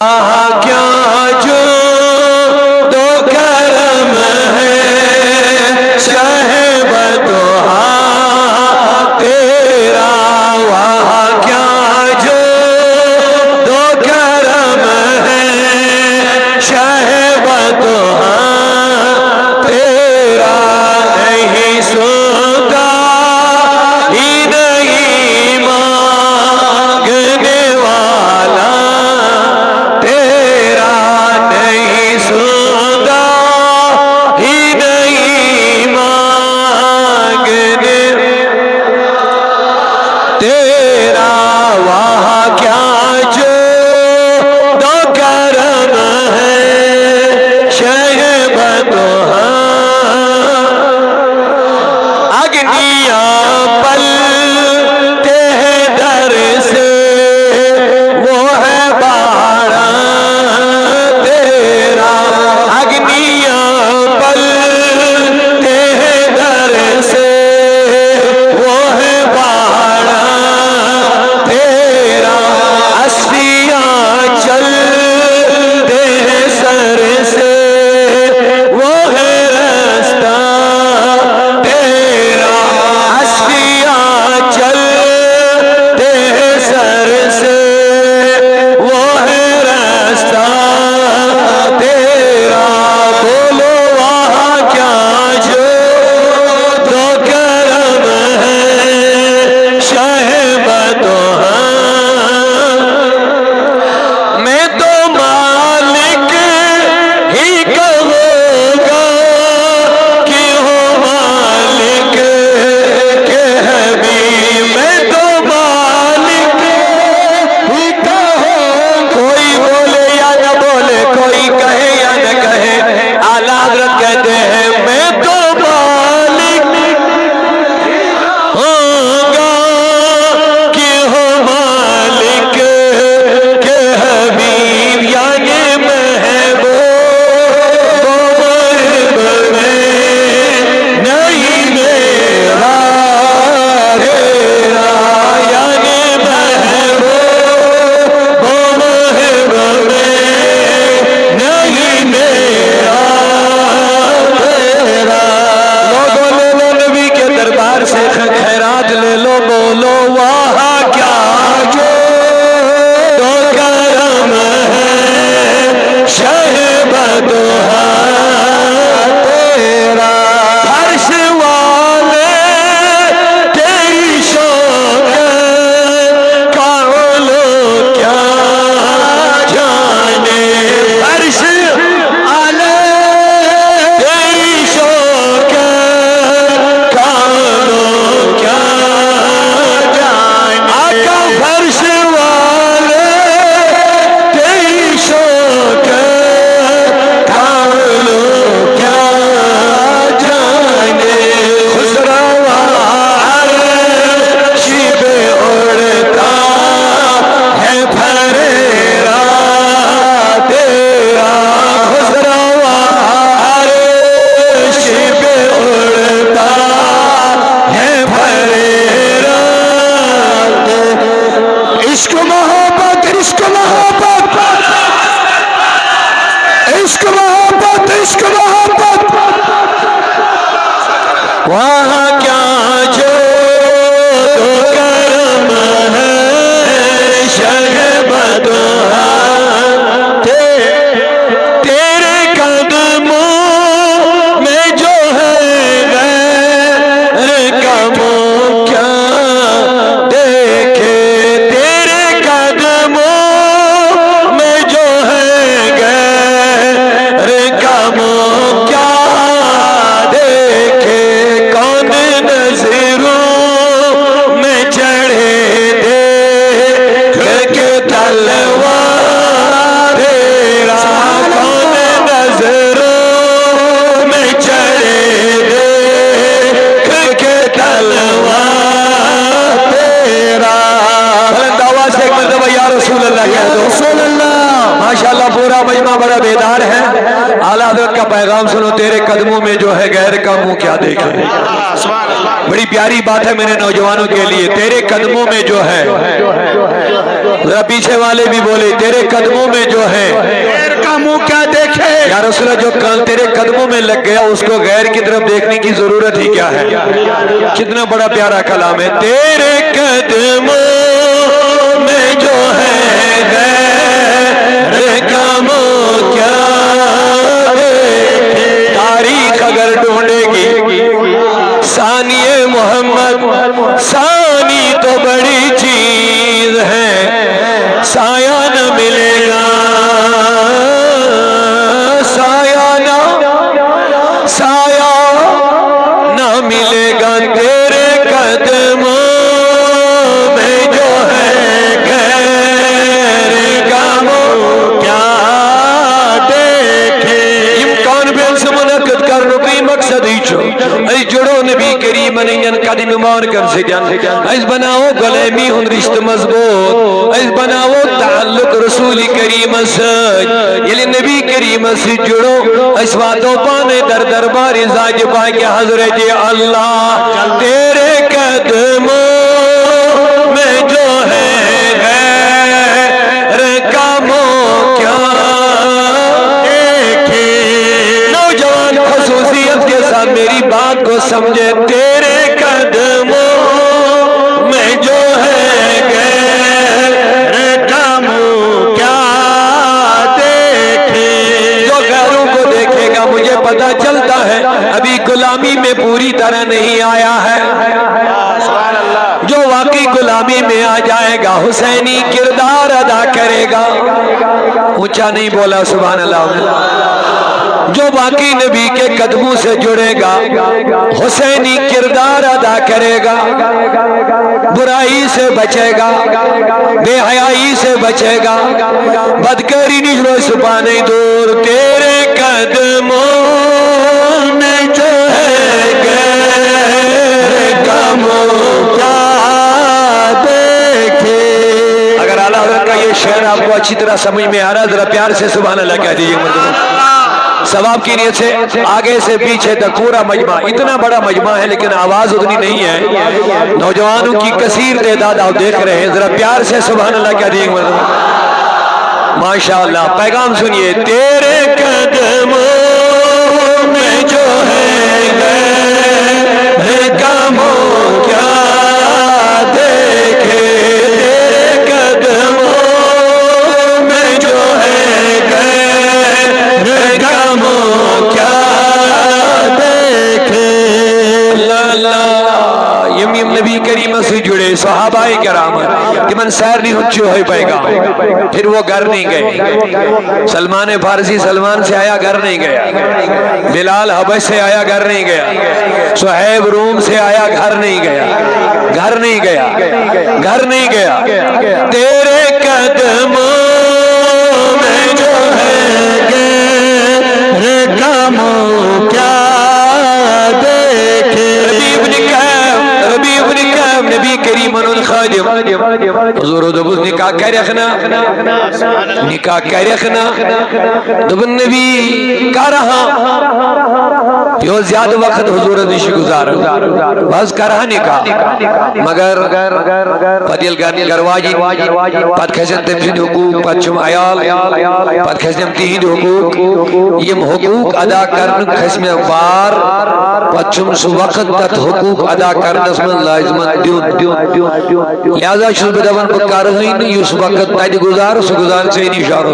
क्या जो दो करम है शहबतोहा तेरा, वहाँ क्या जो दो करम है शहबतोहा तेरा, नहीं सुनता ही नहीं मांगने वाला तेरा, नहीं सुनता ही नहीं मांगने तेरा, वहाँ क्या जो दो करम है शहबतोहा, अग्नियां पलते हैं दर से वो है बाड़ा तेरा, अग्नियां पलते हैं दर से वो है बाड़ा तेरा, अस्सियां चलते हैं सर से वो है रास्ता तेरा, अस्सियां चलते हैं सर से वो है रास्ता तेरा, बोलो वहाँ क्या जो दो करम है शहबतोहा, मैं तो मालिक ही कहूँगा कि हो मालिक के हबीब, मैं तो मालिक ही कहूँ, कोई बोले या न बोले, कोई कहे या न कहे, आला हज़रत कहते हैं मैं तो मालिक होगा कि हो मालिक के हबीब, यानी महबूब में नहीं मेरा तेरा, यानी महबूब में नहीं मेरा तेरा, लोगों ले लो नबी के दरबार से खैरात ले लो, बोलो वहाँ क्या जो दो करम है शहबतोहा तेरा, फर्श वाले तेरी शौकत का लोग क्या जाने, फर्श वाले तेरी शौकत का लोग क्या जाने, आका फर्श वाले तेरी शौकत का लोग क्या जाने, खुसरवा अर्श पे उड़ता है फरेरा तेरा, खुसरवा अर्श पे उड़ता है फरेरा, इश्क मोहब्बत इश्क मोहब्बत इश्क मोहब्बत इश्क मोहब्बत, वहाँ क्या जो दो करम है शहबतोहा तेरे कदमों में जो है गैर कमों क्या देखे, तेरे कदमों में जो है गैर कमों क्या देखे, कौन नजरों में चढ़े देख के तलवार तेरा, कौन नजरों में चढ़े देख के तलवार तेरा, बुलंद आवाज़ से एक मरतबा या रसूल अल्लाह कह दो, रसूल अल्लाह, माशाअल्लाह पूरा पूरा मजमा बड़ा बेदार है। आला हज़रत का पैगाम सुनो, तेरे कदमों में जो है गैर का मुंह क्या देखे। बड़ी प्यारी बात है मेरे नौजवानों के लिए। तेरे कदमों में जो है, जरा पीछे वाले भी बोले, तेरे कदमों में जो है गैर का मुंह क्या देखे। या रसूल जो तेरे कदमों में लग गया उसको गैर की तरफ देखने की जरूरत ही क्या है। कितना बड़ा प्यारा कलाम है। तेरे कदमों में जो है गैर का मुंह क्या देखे। तारीख अगर ढूंढेगी सानिए मोहम्मद, सानी तो बड़ी चीज है, साया न मिलेगा, साया न मिलेगा। तेरे कदमों में जो है गैर का मुंह क्या देखे। इम्कान बेल से मुनक़िद कर रुकी मकसद ही छो जुड़ो नबी करीम अन कदम मान कर से जान इस बनाओ गलेमी हुन रिश्ते मजबूत, इस बनाओ ताल्लुक रसूल करीम से, ये नबी करीम से जुड़ो। इस बातों पाने दर दरबार जाज पाके हजरत अल्लाह। तेरे कदमों में जो है गैर का मुंह क्या देखे। नौजवान खसूसियत के साथ मेरी बात को समझे। तेरे कदमों में जो है गैर का मुंह क्या देखे। जो गैरों को देखेगा, मुझे पता चलता है अभी गुलामी में पूरी तरह नहीं आया है। जो वाकई गुलामी में आ जाएगा हुसैनी किरदार अदा करेगा। ऊंचा नहीं बोला सुभान अल्लाह। जो बाकी नबी के कदमों से जुड़ेगा हुसैनी किरदार अदा करेगा, बुराई से बचेगा, बेहयाई से बचेगा, बदकारी निजरो सुपा नहीं दूर। तेरे कदमों में जो है गैर का मुंह क्या देखे। अगर आला हज़रत का ये शेर आपको अच्छी तरह समझ में आ रहा है, जरा प्यार से सुभान अल्लाह कह दीजिए। सवाब की नीयत से आगे से पीछे तक पूरा मजमा, इतना बड़ा मजमा है लेकिन आवाज उतनी नहीं है। नौजवानों की कसीर तादाद आप देख रहे हैं, जरा प्यार से सुभान अल्लाह कह दीजिए। माशाअल्लाह। पैगाम सुनिए। तेरे कदमों में जो है गैर का मुंह क्या देखे। तेरे कदमों में जो है गैर का मुंह क्या देखे। यमीम नबी करीम से जुड़े सहाबाए कराम कि मन सैर नहीं हो पाएगा। फिर वो घर नहीं गए। सलमान फारसी सलमान से आया, घर नहीं गया। बिलाल हबश से आया, घर नहीं गया। सुहैब रूम से आया, घर नहीं गया, घर नहीं गया, घर नहीं गया। तेरे कदमों में जो है गैर का मुंह क्या देखे। नबी करीम खादिम हुजूर दबुस निकाह कर रखना, निकाह कर रखना। दबन नबी का रहा यो ज्यादा वक्त हुजूर दिश गुजार बस कर रहा निकाह, मगर पदिल गरवाजी पद खसन तमसिन हुकूक पछम अयाल पद खसम तीन हुकूक यम हुकूक अदा करन खसम बार पछम सु वक्त तत हुकूक अदा करनस मन लाजमत लिहाजा शुभ दवन पर कर उस वक्त तज गुजार सु गुजार से निशार